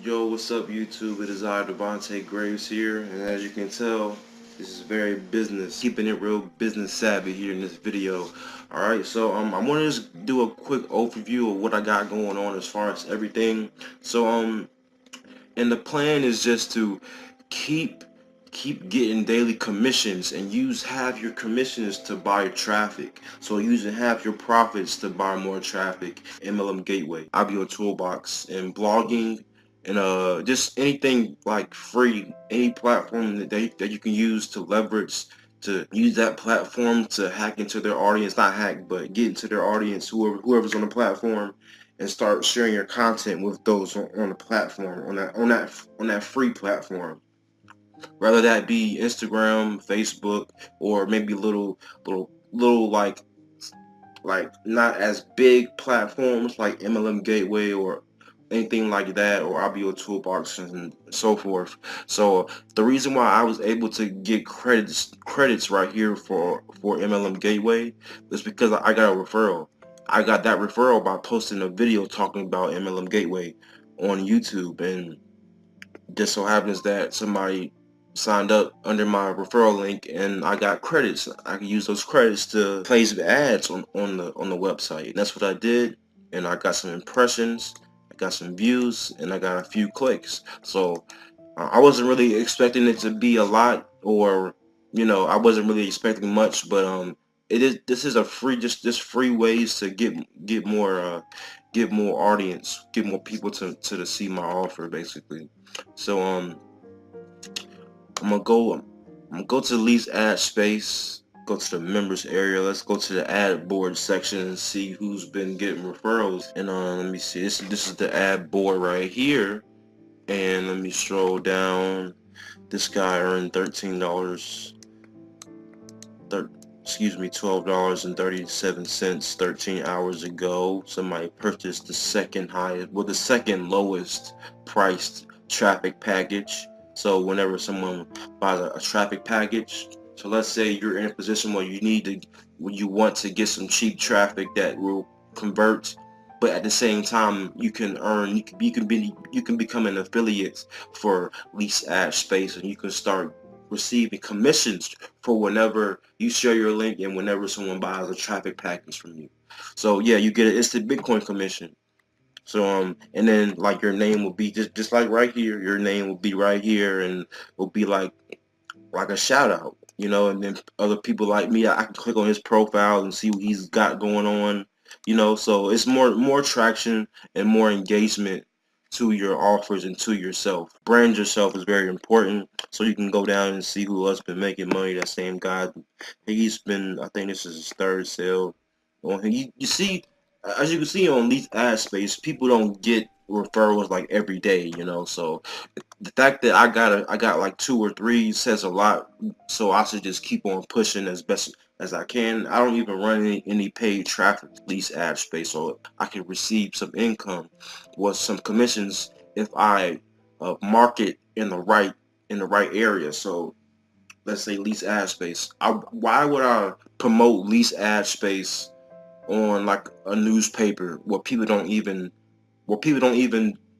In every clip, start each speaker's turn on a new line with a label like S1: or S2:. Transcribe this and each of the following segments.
S1: Yo, what's up YouTube? It is I, Devontae Graves here, and as you can tell, this is very keeping it real business savvy here in this video. Alright, so I want to just do a quick overview of what I got going on as far as everything. So and the plan is just to keep getting daily commissions and use half your commissions to buy traffic. So using half your profits to buy more traffic. MLM Gateway, ibotoolbox, and blogging, and just anything like free, any platform that you can use to leverage, to use that platform to hack into their audience, not hack, but get into their audience, whoever's on the platform, and start sharing your content with those on the platform, on that free platform, whether that be Instagram, Facebook, or maybe little like not as big platforms like MLM Gateway or anything like that, or IBO Toolbox and so forth. So the reason why I was able to get credits right here for MLM Gateway is because I got a referral. I got that referral by posting a video talking about MLM Gateway on YouTube, and just so happens that somebody signed up under my referral link and I got credits. I can use those credits to place ads on the website. And that's what I did, and I got some impressions, I got some views, and I got a few clicks. So I wasn't really expecting it to be a lot, or I wasn't really expecting much, but this is a free, just free ways to get more audience, get more people to see my offer, basically. So I'm gonna go to the least ad space, go to the members area. Let's go to the ad board section and see who's been getting referrals. And let me see, this is the ad board right here, and let me scroll down. This guy earned $13, $12.37 13 hours ago. Somebody purchased the second highest, well, the second lowest priced traffic package. So whenever someone buys a traffic package, so let's say you're in a position where you want to get some cheap traffic that will convert, but at the same time you can earn, you can become an affiliate for lease ad space, and you can start receiving commissions for whenever you share your link and whenever someone buys a traffic package from you. So yeah, you get an instant Bitcoin commission. So and then like your name will be just like right here, your name will be right here, and will be like a shout out, and then other people like me, I can click on his profile and see what he's got going on, so it's more traction and more engagement to your offers and to yourself. Brand yourself is very important, so you can go down and see who else been making money. That same guy, he's been, I think this is his third sale. Well, you see, as you can see on these ad space, people don't get referrals like every day, so the fact that I got like 2 or 3 says a lot. So I should just keep on pushing as best as I can. I don't even run any paid traffic, lease ad space, so I can receive some income with some commissions if I market in the right area. So let's say lease ad space. Why would I promote lease ad space on like a newspaper where people don't even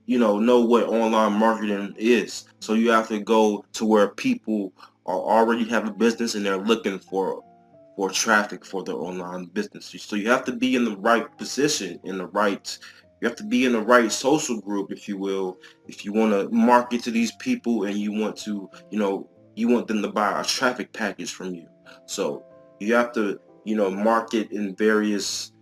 S1: know what online marketing is? So you have to go to where people are already have a business and they're looking for traffic for their online business. So you have to be in the right position, you have to be in the right social group, if you will, if you want to market to these people and you want to, you want them to buy a traffic package from you. So you have to, market in various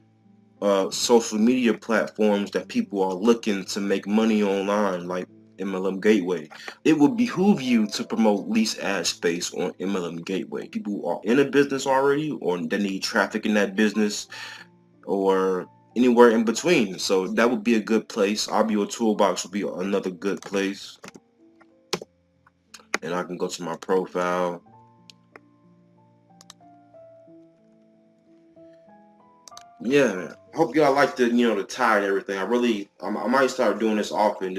S1: social media platforms that people are looking to make money online, like MLM Gateway. It would behoove you to promote lease ad space on MLM Gateway. People who are in a business already, or they need traffic in that business, or anywhere in between. So that would be a good place. RBO Toolbox would be another good place. And I can go to my profile. Yeah, hope y'all like the tie and everything. I might start doing this often,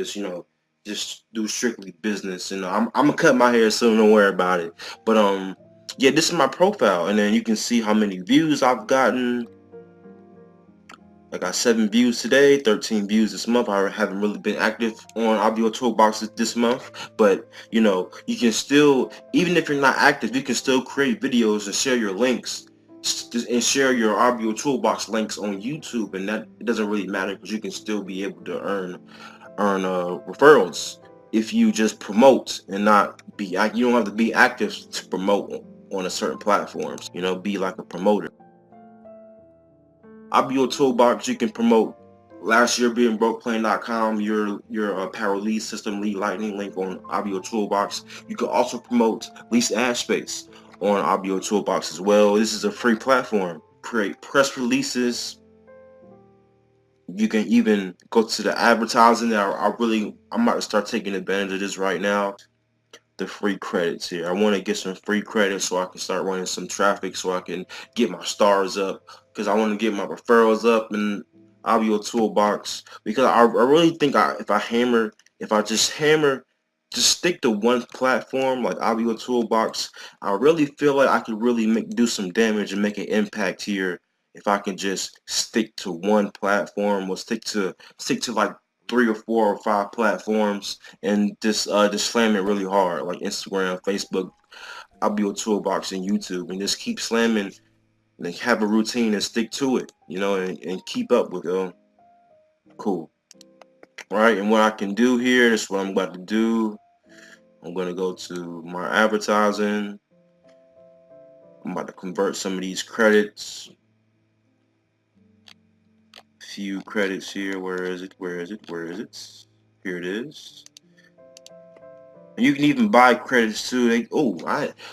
S1: just do strictly business. I'm gonna cut my hair soon, don't worry about it. But yeah, this is my profile, and then you can see how many views I've gotten, I got 7 views today, 13 views this month. I haven't really been active on ibotoolbox this month, but you know, you can still, even if you're not active, you can still create videos and share your links and share your ibotoolbox links on YouTube, and that it doesn't really matter because you can still be able to earn referrals if you just promote and not be. You don't have to be active to promote on a certain platforms. You know, be like a promoter. ibotoolbox, you can promote last year being brokeplan.com, your power lead system lead lightning link on ibotoolbox. You can also promote lease ad space on ibotoolbox as well. This is a free platform. Create press releases. You can even go to the advertising. I'm about to start taking advantage of this right now. The free credits here. I want to get some free credits so I can start running some traffic, so I can get my stars up, because I want to get my referrals up in ibotoolbox, because I really think if I just just stick to one platform like ibotoolbox, I really feel like I could really do some damage and make an impact here if I can just stick to one platform, or stick to like 3 or 4 or 5 platforms, and just slam it really hard, like Instagram, Facebook, ibotoolbox, and YouTube, and just keep slamming and have a routine and stick to it, you know, and keep up with it. Cool. All right, and what I can do here is what I'm about to do. I'm going to go to my advertising. I'm about to convert some of these credits. Few credits here. Where is it? Where is it? Where is it? Here it is. You can even buy credits too.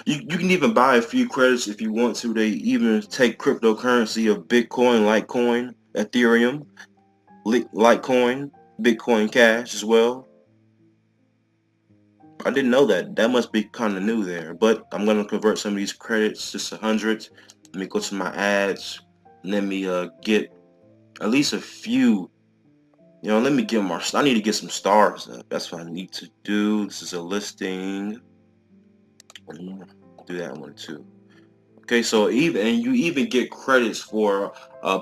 S1: You can even buy a few credits if you want to. They even take cryptocurrency of Bitcoin, Litecoin, Ethereum, Litecoin, Bitcoin Cash as well. I didn't know that. That must be kind of new there. But I'm gonna convert some of these credits, just 100. Let me go to my ads. Let me get at least a few. You know, let me get more. I need to get some stars up. That's what I need to do. This is a listing. Do that one too. Okay, so you even get credits for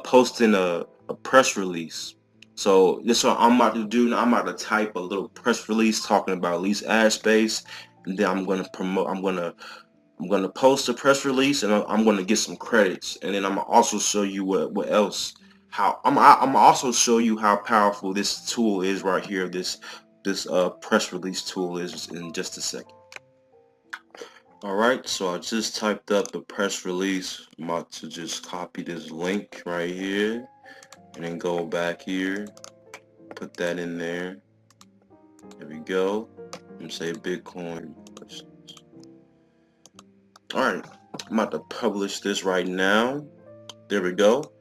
S1: posting a press release. So this is what I'm about to do now. I'm about to type a little press release talking about lease ad space, and then I'm gonna promote. I'm gonna post a press release, and I'm gonna get some credits, and then I'm gonna also show you what else. I'm gonna also show you how powerful this tool is right here. This press release tool is in just a second. Alright, so I just typed up the press release. I'm about to just copy this link right here and then go back here, put that in there. There we go. And say Bitcoin. Alright, I'm about to publish this right now. There we go.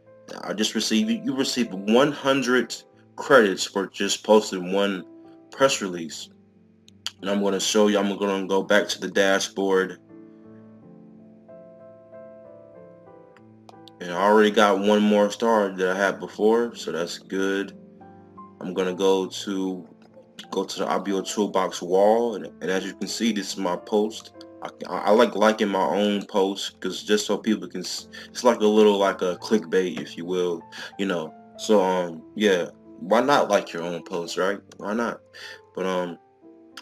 S1: I just received, you received 100 credits for just posting one press release. And I'm going to show you, I'm going to go back to the dashboard. And I already got one more star that I had before, so that's good. I'm gonna go to the ibotoolbox wall, and as you can see, this is my post. I like liking my own post, because just so people can, it's like a little, like a clickbait, if you will, you know. So yeah, why not like your own post, right? Why not? But I'm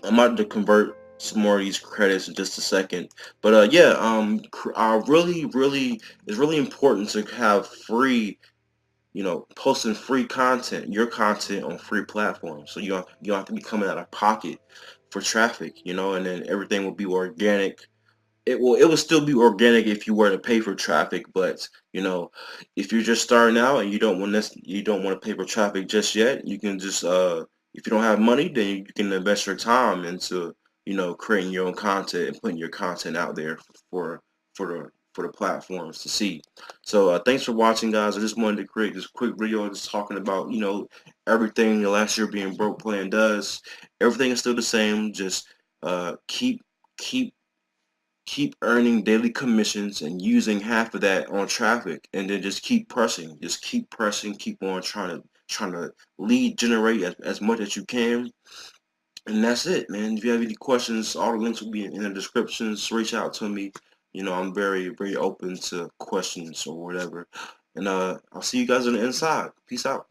S1: about to convert some more of these credits in just a second. But yeah, I it's really important to have free, you know, posting free content, your content on free platforms. So you don't have to be coming out of pocket for traffic, you know, and then everything will be organic. It will still be organic if you were to pay for traffic, but you know, if you're just starting out and you don't want to pay for traffic just yet, you can just if you don't have money, then you can invest your time into, you know, creating your own content and putting your content out there for the platforms to see. So thanks for watching, guys. I just wanted to create this quick video just talking about, you know, everything the last year being broke plan does. Everything is still the same. Just keep keep earning daily commissions and using half of that on traffic, and then just keep pressing, keep on trying to lead generate as much as you can. And that's it, man. If you have any questions, all the links will be in the descriptions. Reach out to me. You know, I'm very open to questions or whatever. And I'll see you guys on the inside. Peace out.